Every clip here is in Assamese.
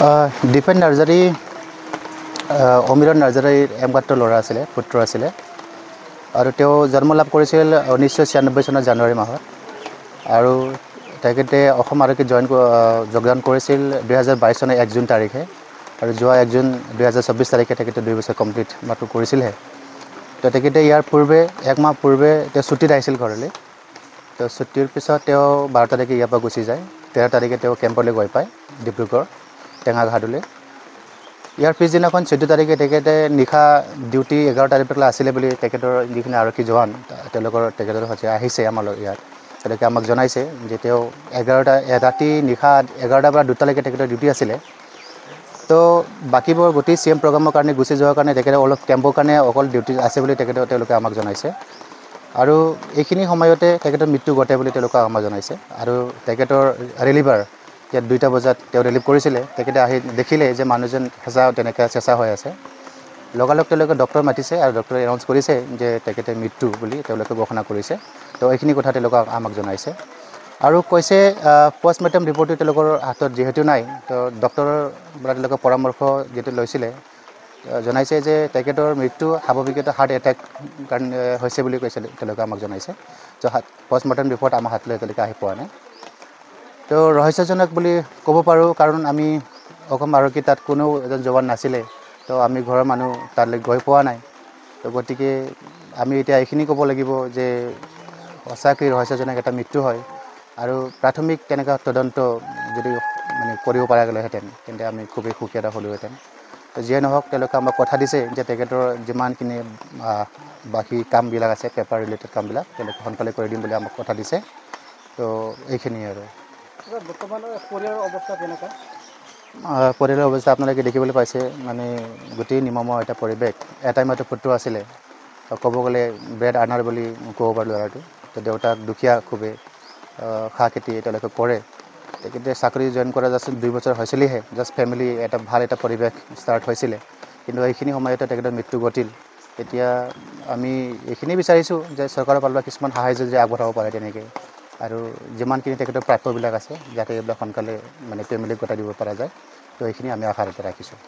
দীপেন নাৰ্জাৰী অমিৰণ নাৰ্জাৰীৰ একমাত্ৰ ল'ৰা আছিলে, পুত্ৰ আছিলে আৰু তেওঁ জন্ম লাভ কৰিছিল 1996 চনৰ জানুৱাৰী মাহত আৰু তেখেতে অসম আৰক্ষীত যোগদান কৰিছিল 2022 চনৰ 1 জুন তাৰিখে আৰু যোৱা 1 জুন 2024 তাৰিখে তেখেতে 2 বছৰ কমপ্লিট মাত্ৰ কৰিছিলহে। তো তেখেতে ইয়াৰ পূৰ্বে এক মাহ পূৰ্বে তেওঁ ছুটীত আহিছিল ঘৰলৈ। তো ছুটীৰ পিছত তেওঁ 12 তাৰিখে ইয়াৰ পৰা গুচি যায়। 13 তাৰিখে তেওঁ কেম্পলৈ গৈ পায় ডিব্ৰুগড় টেঙাঘাটলৈ। ইয়াৰ পিছদিনাখন 14 তাৰিখে তেখেতে নিশা ডিউটি 11 তাৰিখলৈ আছিলে বুলি তেখেতৰ যিখিনি আৰক্ষী জোৱান তেখেতৰ সৈতে আহিছে আমাৰ ইয়াত। তেওঁলোকে আমাক জনাইছে যে তেওঁ ৰাতি নিশা 11টাৰ পৰা 2টালৈকে তেখেতৰ ডিউটি আছিলে। তো বাকীবোৰ গোটেই CM প্ৰগ্ৰামৰ কাৰণে গুচি যোৱাৰ কাৰণে তেখেতে অলপ কেম্পৰ কাৰণে অকল ডিউটি আছে বুলি তেওঁলোকে আমাক জনাইছে আৰু এইখিনি সময়তে তেখেতৰ মৃত্যু ঘটে বুলি তেওঁলোকে আমাক জনাইছে। আৰু তেখেতৰ ৰিলিভাৰ ইয়াত 2টা বজাত তেওঁ ৰিলিভ কৰিছিলে। তেখেতে আহি দেখিলে যে মানুহজন তেনেকৈ চেঁচা হৈ আছে। লগালগ তেওঁলোকে ডক্টৰ মাতিছে আৰু ডক্টৰে এনাউন্স কৰিছে যে তেখেতে মৃত্যু বুলি তেওঁলোকে ঘোষণা কৰিছে। তো এইখিনি কথা তেওঁলোকে আমাক জনাইছে আৰু কৈছে পষ্টমৰ্টেম ৰিপৰ্টটো তেওঁলোকৰ হাতত যিহেতু নাই, তো ডক্টৰৰ পৰা তেওঁলোকে পৰামৰ্শ যিটো লৈছিলে জনাইছে যে তেখেতৰ মৃত্যু স্বাভাৱিকতে হাৰ্ট এটেক কাৰণে হৈছে বুলি কৈছে। তেওঁলোকে আমাক জনাইছে। তো পষ্টমৰ্টেম ৰিপৰ্ট আমাৰ হাতলৈ এতিয়ালৈকে আহি পোৱা নাই। তো ৰহস্যজনক বুলি ক'ব পাৰোঁ, কাৰণ আমি অসম আৰক্ষী তাত কোনো এজন জৱান নাছিলে। তো আমি ঘৰৰ মানুহ তালৈ গৈ পোৱা নাই। তো গতিকে আমি এতিয়া এইখিনি ক'ব লাগিব যে সঁচাকৈ ৰহস্যজনক এটা মৃত্যু হয় আৰু প্ৰাথমিক তেনেকুৱা তদন্ত যদি কৰিব পৰা গ'লেহেঁতেন তেন্তে আমি খুবেই সুখী এটা হ'লোহেঁতেন। তো যিয়ে নহওক তেওঁলোকে আমাক কথা দিছে যে তেখেতৰ যিমানখিনি বাকী কামবিলাক আছে, পেপাৰ ৰিলেটেড কামবিলাক তেওঁলোকে সোনকালে কৰি দিম বুলি আমাক কথা দিছে। তো এইখিনিয়ে আৰু বৰ্তমানৰ পৰিয়ালৰ অৱস্থা কেনেকুৱা? পৰিয়ালৰ অৱস্থা আপোনালোকে দেখিবলৈ পাইছে, গোটেই নিৰ্মমৰ এটা পৰিৱেশ। এটাই মাত্ৰ পুত্ৰ আছিলে, ক'ব গ'লে ব্ৰেড আৰ্ণাৰ বুলি ক'ব পাৰোঁ ল'ৰাটো। তো দেউতাক দুখীয়া খুবেই, খা খেতি তেওঁলোকে কৰে। তেখেতে চাকৰি জইন কৰা জাষ্ট 2 বছৰ হৈছিলেহে, জাষ্ট ফেমিলি এটা ভাল এটা পৰিৱেশ ষ্টাৰ্ট হৈছিলে। কিন্তু এইখিনি সময়তে তেখেতৰ মৃত্যু ঘটিল। এতিয়া আমি এইখিনি বিচাৰিছোঁ যে চৰকাৰৰ ফালৰ পৰা কিছুমান সাহাৰ্য যদি আগবঢ়াব পাৰে তেনেকৈ, আৰু যিমানখিনি তেখেতৰ প্ৰাপ্যবিলাক আছে যাতে এইবিলাক সোনকালে ফেমিলিক গতাই দিব পৰা যায়। তো এইখিনি আমি আশাৰে ৰাখিছোঁ।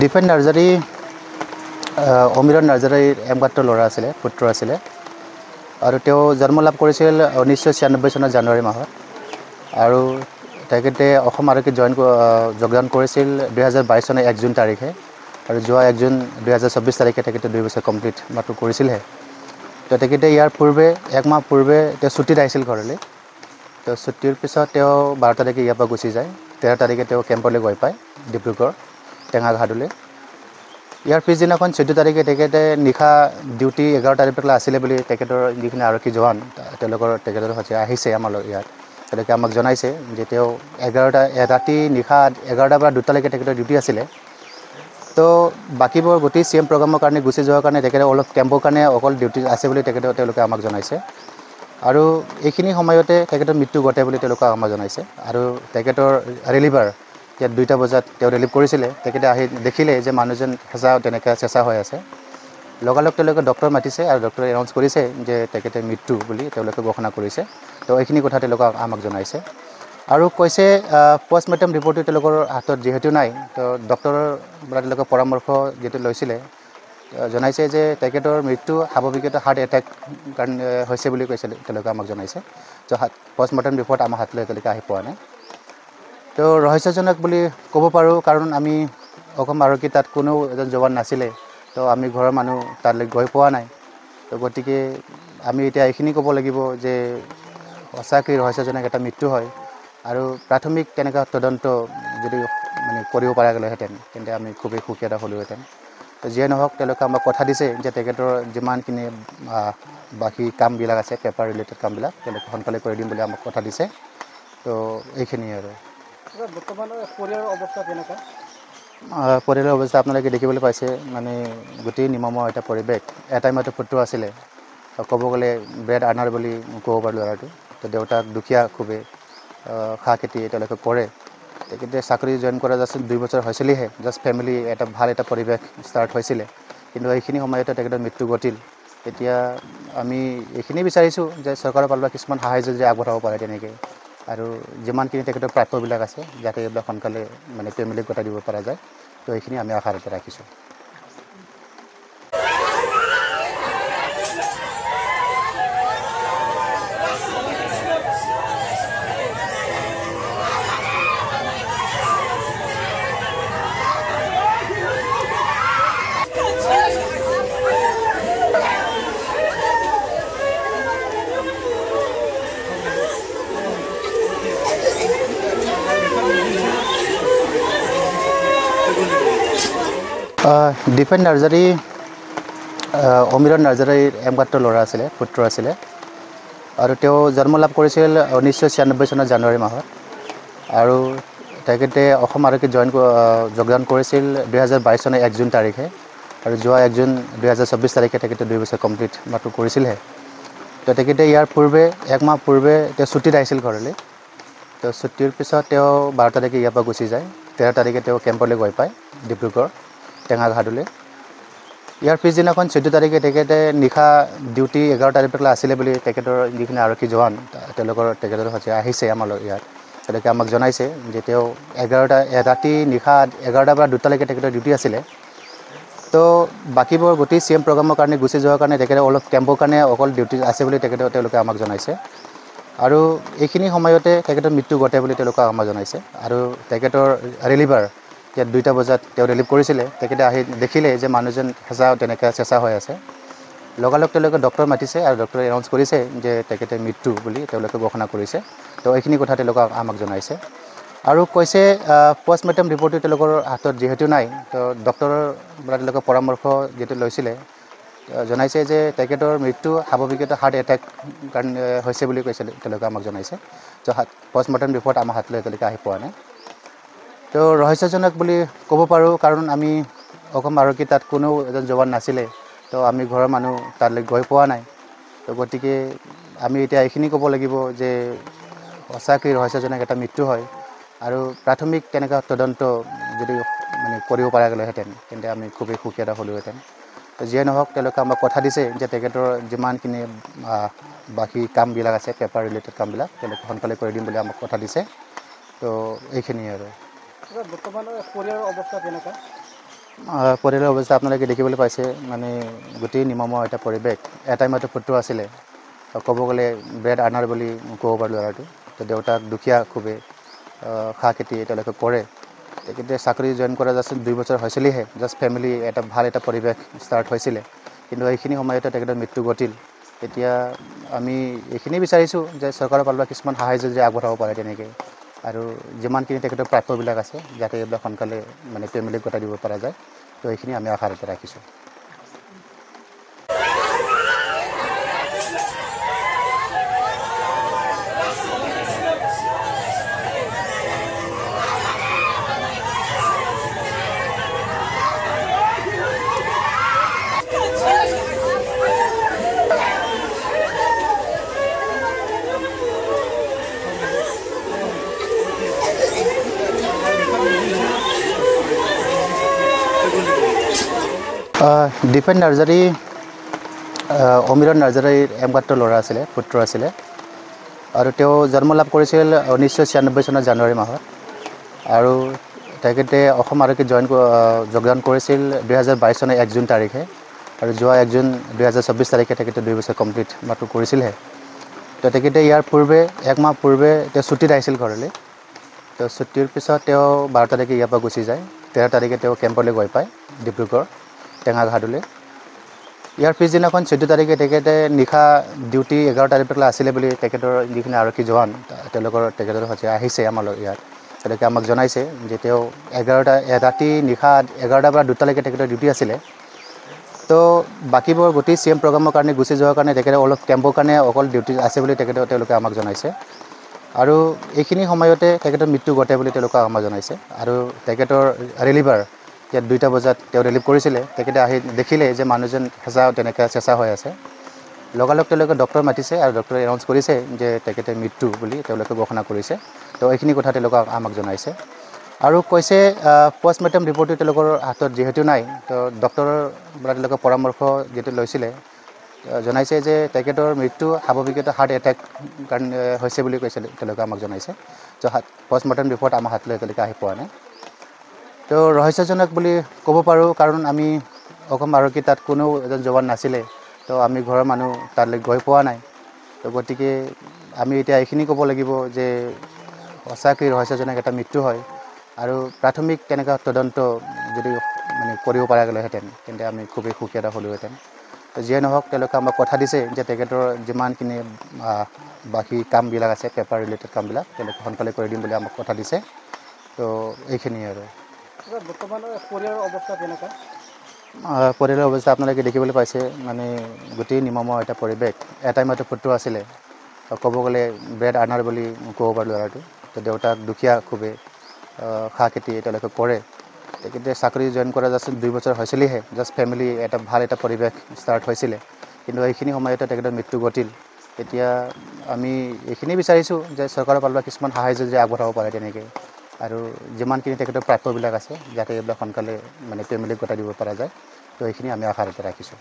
দীপেন নাৰ্জাৰী অমিৰণ নাৰ্জাৰীৰ একমাত্ৰ ল'ৰা আছিলে, পুত্ৰ আছিলে আৰু তেওঁ জন্ম লাভ কৰিছিল 1996 চনৰ জানুৱাৰী মাহত আৰু তেখেতে অসম আৰক্ষীত যোগদান কৰিছিল 2022 চনৰ 1 জুন তাৰিখে আৰু যোৱা 1 জুন 2024 তাৰিখে তেখেতে 2 বছৰ কমপ্লিট মাত্ৰ কৰিছিলহে। তো তেখেতে ইয়াৰ পূৰ্বে এক মাহ পূৰ্বে তেওঁ ছুটীত আহিছিল ঘৰলৈ। তো ছুটীৰ পিছত তেওঁ 12 তাৰিখে ইয়াৰ পৰা গুচি যায়। 13 তাৰিখে তেওঁ কেম্পলৈ গৈ পায় ডিব্ৰুগড় টেঙাঘাটলৈ। ইয়াৰ পিছদিনাখন 14 তাৰিখে তেখেতে নিশা ডিউটি 11 তাৰিখলৈ আছিলে বুলি তেখেতৰ যিখিনি আৰক্ষী জোৱান তেখেতৰ সৈতে আহিছে আমাৰ ইয়াত। তেওঁলোকে আমাক জনাইছে যে তেওঁ ৰাতি নিশা 11টাৰ পৰা 2টালৈকে তেখেতৰ ডিউটি আছিলে। তো বাকীবোৰ গোটেই CM প্ৰগ্ৰামৰ কাৰণে গুচি যোৱাৰ কাৰণে তেখেতে অলপ কেম্পৰ কাৰণে অকল ডিউটি আছে বুলি তেওঁলোকে আমাক জনাইছে আৰু এইখিনি সময়তে তেখেতৰ মৃত্যু ঘটে বুলি তেওঁলোকে আমাক জনাইছে। আৰু তেখেতৰ ৰিলিভাৰ ইয়াত 2টা বজাত তেওঁ ৰিলিভ কৰিছিলে। তেখেতে আহি দেখিলে যে মানুহজন তেনেকৈ চেঁচা হৈ আছে। লগালগ তেওঁলোকে ডক্টৰ মাতিছে আৰু ডক্টৰে এনাউন্স কৰিছে যে তেখেতে মৃত্যু বুলি তেওঁলোকে ঘোষণা কৰিছে। তো এইখিনি কথা তেওঁলোকে আমাক জনাইছে আৰু কৈছে পষ্টমৰ্টেম ৰিপৰ্টটো তেওঁলোকৰ হাতত যিহেতু নাই, তো ডক্টৰৰ পৰা তেওঁলোকে পৰামৰ্শ যিটো লৈছিলে জনাইছে যে তেখেতৰ মৃত্যু স্বাভাৱিকতে হাৰ্ট এটেক কাৰণে হৈছে বুলি কৈছে। তেওঁলোকে আমাক জনাইছে। তো পষ্টমৰ্টেম ৰিপৰ্ট আমাৰ হাতলৈ এতিয়ালৈকে আহি পোৱা নাই। তো ৰহস্যজনক বুলি ক'ব পাৰোঁ, কাৰণ আমি অসম আৰক্ষী তাত কোনো এজন জৱান নাছিলে। তো আমি ঘৰৰ মানুহ তালৈ গৈ পোৱা নাই। তো গতিকে আমি এতিয়া এইখিনি ক'ব লাগিব যে সঁচাকৈ ৰহস্যজনক এটা মৃত্যু হয় আৰু প্ৰাথমিক তেনেকুৱা তদন্ত যদি কৰিব পৰা গ'লেহেঁতেন তেন্তে আমি খুবেই সুখী এটা হ'লোহেঁতেন। তো যিয়ে নহওক তেওঁলোকে আমাক কথা দিছে যে তেখেতৰ যিমানখিনি বাকী কামবিলাক আছে, পেপাৰ ৰিলেটেড কামবিলাক তেওঁলোকে সোনকালে কৰি দিম বুলি আমাক কথা দিছে। তো এইখিনিয়ে আৰু বৰ্তমানৰ পৰিয়ালৰ অৱস্থা কেনেকুৱা? পৰিয়ালৰ অৱস্থা আপোনালোকে দেখিবলৈ পাইছে মানে গোটেই নিৰ্মমৰ এটা পৰিৱেশ। এটাই মাত্ৰ পুত্ৰ আছিলে, ক'ব গ'লে ব্ৰেড আৰ্নাৰ বুলি ক'ব পাৰোঁ ল'ৰাটো। তো দেউতাক দুখীয়া খুবেই, চাহ খেতি তেওঁলোকে কৰে। তেখেতে চাকৰি জইন কৰা জাষ্ট 2 বছৰ হৈছিলেহে, জাষ্ট ফেমিলি এটা ভাল এটা পৰিৱেশ ষ্টাৰ্ট হৈছিলে, কিন্তু এইখিনি সময়তে তেখেতৰ মৃত্যু ঘটিল। এতিয়া আমি এইখিনি বিচাৰিছোঁ যে চৰকাৰৰ ফালৰ পৰা কিছুমান সাহাৰ্য যদি আগবঢ়াব পাৰে তেনেকৈ, আৰু যিমানখিনি তেখেতৰ প্ৰাপ্যবিলাক আছে যাতে এইবিলাক সোনকালে মানে ফেমিলিক গতাই দিব পৰা যায়। তো এইখিনি আমি আশাতে ৰাখিছোঁ। দীপেন নাৰ্জাৰী অমিৰণ নাৰ্জাৰীৰ একমাত্ৰ ল'ৰা আছিলে, পুত্ৰ আছিলে, আৰু তেওঁ জন্ম লাভ কৰিছিল 1996 চনৰ জানুৱাৰী মাহত। আৰু তেখেতে অসম আৰক্ষীত যোগদান কৰিছিল 2022 চনৰ 1 জুন তাৰিখে, আৰু যোৱা 1 জুন 2024 তাৰিখে তেখেতে 2 বছৰ কমপ্লিট মাত্ৰ কৰিছিলহে। তো তেখেতে ইয়াৰ পূৰ্বে 1 মাহ পূৰ্বে তেওঁ ছুটীত আহিছিল ঘৰলৈ। তো ছুটীৰ পিছত তেওঁ 12 তাৰিখে ইয়াৰ পৰা গুচি যায়। 13 তাৰিখে তেওঁ কেম্পলৈ গৈ পায়, ডিব্ৰুগড় টেঙাঘাটলৈ। ইয়াৰ পিছদিনাখন 14 তাৰিখে তেখেতে নিশা ডিউটি 11 তাৰিখলৈ আছিলে বুলি তেখেতৰ যিখিনি আৰক্ষী জোৱান তেখেতৰ সৈতে আহিছে আমাৰ ইয়াত, তেওঁলোকে আমাক জনাইছে যে তেওঁ ৰাতি নিশা 11টাৰ পৰা 2টালৈকে তেখেতৰ ডিউটি আছিলে। তো বাকীবোৰ গোটেই CM প্ৰগ্ৰামৰ কাৰণে গুচি যোৱাৰ কাৰণে তেখেতে অলপ কেম্পৰ কাৰণে অকল ডিউটি আছে বুলি তেওঁলোকে আমাক জনাইছে, আৰু এইখিনি সময়তে তেখেতৰ মৃত্যু ঘটে বুলি তেওঁলোকে আমাক জনাইছে। আৰু তেখেতৰ ৰিলিভাৰ ইয়াত 2টা বজাত তেওঁ ৰিলিভ কৰিছিলে। তেখেতে আহি দেখিলে যে মানুহজন তেনেকৈ চেঁচা হৈ আছে। লগালগ তেওঁলোকে ডক্টৰ মাতিছে, আৰু ডক্টৰে এনাউন্স কৰিছে যে তেখেতে মৃত্যু বুলি তেওঁলোকে ঘোষণা কৰিছে। তো এইখিনি কথা তেওঁলোকে আমাক জনাইছে, আৰু কৈছে পষ্টমৰ্টেম ৰিপৰ্টটো তেওঁলোকৰ হাতত যিহেতু নাই, তো ডক্টৰৰ পৰা তেওঁলোকে পৰামৰ্শ যিটো লৈছিলে, জনাইছে যে তেখেতৰ মৃত্যু স্বাভাৱিকতে হাৰ্ট এটেক কাৰণে হৈছে বুলি কৈছিলে, তেওঁলোকে আমাক জনাইছে। তো পষ্টমৰ্টেম ৰিপৰ্ট আমাৰ হাতলৈ এতিয়ালৈকে আহি পোৱা নাই। তো ৰহস্যজনক বুলি ক'ব পাৰোঁ, কাৰণ আমি অসম আৰক্ষী তাত কোনো এজন জৱান নাছিলে, তো আমি ঘৰৰ মানুহ তালৈ গৈ পোৱা নাই। তো গতিকে আমি এতিয়া এইখিনি ক'ব লাগিব যে সঁচাকৈ ৰহস্যজনক এটা মৃত্যু হয়, আৰু প্ৰাথমিক তেনেকুৱা তদন্ত যদি মানে কৰিব পৰা গ'লেহেঁতেন তেন্তে আমি খুবেই সুখী এটা হ'লোহেঁতেন। তো যিয়ে নহওক, তেওঁলোকে আমাক কথা দিছে যে তেখেতৰ যিমানখিনি বাকী কামবিলাক আছে, পেপাৰ ৰিলেটেড কামবিলাক তেওঁলোকে সোনকালে কৰি দিম বুলি আমাক কথা দিছে। তো এইখিনিয়ে আৰু বৰ্তমান পৰিয়ালৰ অৱস্থা কেনেকুৱা? পৰিয়ালৰ অৱস্থা আপোনালোকে দেখিবলৈ পাইছে মানে গোটেই নিৰ্মমৰ এটা পৰিৱেশ। এটাই মাত্ৰ পুত্ৰ আছিলে, ক'ব গ'লে ব্ৰেড আৰ্নাৰ বুলি ক'ব পাৰোঁ ল'ৰাটো। তো দেউতাক দুখীয়া খুবেই, চাহ খেতি তেওঁলোকে কৰে। তেখেতে চাকৰি জইন কৰা জাষ্ট 2 বছৰ হৈছিলেহে, জাষ্ট ফেমিলি এটা ভাল এটা পৰিৱেশ ষ্টাৰ্ট হৈছিলে, কিন্তু এইখিনি সময়তে তেখেতৰ মৃত্যু ঘটিল। এতিয়া আমি এইখিনি বিচাৰিছোঁ যে চৰকাৰৰ ফালৰ পৰা কিছুমান সাহাৰ্য যদি আগবঢ়াব পাৰে তেনেকৈ, আৰু যিমানখিনি তেখেতৰ প্ৰাপ্যবিলাক আছে যাতে এইবিলাক সোনকালে মানে ফেমিলিক গতাই দিব পৰা যায়। তো এইখিনি আমি আশাতে ৰাখিছোঁ। দীপেন নাৰ্জাৰী অমিৰণ নাৰ্জাৰীৰ একমাত্ৰ ল'ৰা আছিলে, পুত্ৰ আছিলে, আৰু তেওঁ জন্ম লাভ কৰিছিল 1996 চনৰ জানুৱাৰী মাহত। আৰু তেখেতে অসম আৰক্ষীত যোগদান কৰিছিল 2022 চনৰ 1 জুন তাৰিখে, আৰু যোৱা 1 জুন 2024 তাৰিখে তেখেতে 2 বছৰ কমপ্লিট মাত্ৰ কৰিছিলহে। তো তেখেতে ইয়াৰ পূৰ্বে 1 মাহ পূৰ্বে তেওঁ ছুটীত আহিছিল ঘৰলৈ। তো ছুটীৰ পিছত তেওঁ 12 তাৰিখে ইয়াৰ পৰা গুচি যায়। 13 তাৰিখে তেওঁ কেম্পলৈ গৈ পায়, ডিব্ৰুগড় টেঙাঘাটলৈ। ইয়াৰ পিছদিনাখন 14 তাৰিখে তেখেতে নিশা ডিউটি 11 তাৰিখলৈ আছিলে বুলি তেখেতৰ যিখিনি আৰক্ষী জোৱান তেখেতৰ সৈতে আহিছে আমাৰ ইয়াত, তেওঁলোকে আমাক জনাইছে যে তেওঁ ৰাতি নিশা 11টাৰ পৰা 2টালৈকে তেখেতৰ ডিউটি আছিলে। তো বাকীবোৰ গোটেই CM প্ৰগ্ৰামৰ কাৰণে গুচি যোৱাৰ কাৰণে তেখেতে অলপ কেম্পৰ কাৰণে অকল ডিউটি আছে বুলি তেওঁলোকে আমাক জনাইছে, আৰু এইখিনি সময়তে তেখেতৰ মৃত্যু ঘটে বুলি তেওঁলোকে আমাক জনাইছে আৰু তেখেতৰ ৰিলিভাৰ ইয়াত 2টা বজাত তেওঁ ৰিলিভ কৰিছিলে তেখেতে আহি দেখিলে যে মানুহজন তেনেকৈ চেঁচা হৈ আছে লগালগ তেওঁলোকে ডক্টৰ মাতিছে আৰু ডক্টৰে এনাউন্স কৰিছে যে তেখেতে মৃত্যু বুলি তেওঁলোকে ঘোষণা কৰিছে তো এইখিনি কথা তেওঁলোকে আমাক জনাইছে আৰু কৈছে পষ্টমৰ্টেম ৰিপৰ্টটো তেওঁলোকৰ হাতত যিহেতু নাই তো ডক্টৰৰ পৰা তেওঁলোকে পৰামৰ্শ যিটো লৈছিলে জনাইছে যে তেখেতৰ মৃত্যু স্বাভাৱিকতে হাৰ্ট এটেক কাৰণে হৈছে বুলি কৈছিল তেওঁলোকে আমাক জনাইছে তো পষ্টমৰ্টেম ৰিপৰ্ট আমাৰ হাতলৈ এতিয়ালৈকে আহি পোৱা নাই তো ৰহস্যজনক বুলি ক'ব পাৰোঁ কাৰণ আমি অসম আৰক্ষী তাত কোনো এজন জৱান নাছিলে তো আমি ঘৰৰ মানুহ তালৈ গৈ পোৱা নাই তো গতিকে আমি এতিয়া এইখিনি ক'ব লাগিব যে সঁচাকৈ ৰহস্যজনক এটা মৃত্যু হয় আৰু প্ৰাথমিক তেনেকুৱা তদন্ত যদি মানে কৰিব পৰা গ'লেহেঁতেন তেন্তে আমি খুবেই সুখী এটা হ'লোহেঁতেন তো যিয়ে নহওক তেওঁলোকে আমাক কথা দিছে যে তেখেতৰ যিমানখিনি বাকী কামবিলাক আছে পেপাৰ ৰিলেটেড কামবিলাক তেওঁলোকে সোনকালে কৰি দিম বুলি আমাক কথা দিছে তো এইখিনিয়ে আৰু বৰ্তমান পৰিয়ালৰ অৱস্থা কেনেকুৱা পৰিয়ালৰ অৱস্থা আপোনালোকে দেখিবলৈ পাইছে মানে গোটেই নিৰ্মমৰ এটা পৰিৱেশ এটাই মাত্ৰ পুত্ৰ আছিলে ক'ব গ'লে ব্ৰেড আৰ্নাৰ বুলি ক'ব পাৰোঁ ল'ৰাটো তো দেউতাক দুখীয়া খুবেই খা খেতি তেওঁলোকে কৰে তেখেতে চাকৰি জইন কৰা জাষ্ট 2 বছৰ হৈছিলেহে জাষ্ট ফেমিলি এটা ভাল এটা পৰিৱেশ ষ্টাৰ্ট হৈছিলে কিন্তু এইখিনি সময়তে তেখেতৰ মৃত্যু ঘটিল এতিয়া আমি এইখিনি বিচাৰিছোঁ যে চৰকাৰৰ ফালৰ পৰা কিছুমান সাহায্য যে আগবঢ়াব পাৰে তেনেকৈ আৰু যিমানখিনি তেখেতৰ প্ৰাপ্যবিলাক আছে যাতে এইবিলাক সোনকালে মানে ফেমিলিক গতাই দিব পৰা যায় তো এইখিনি আমি আশাতে ৰাখিছোঁ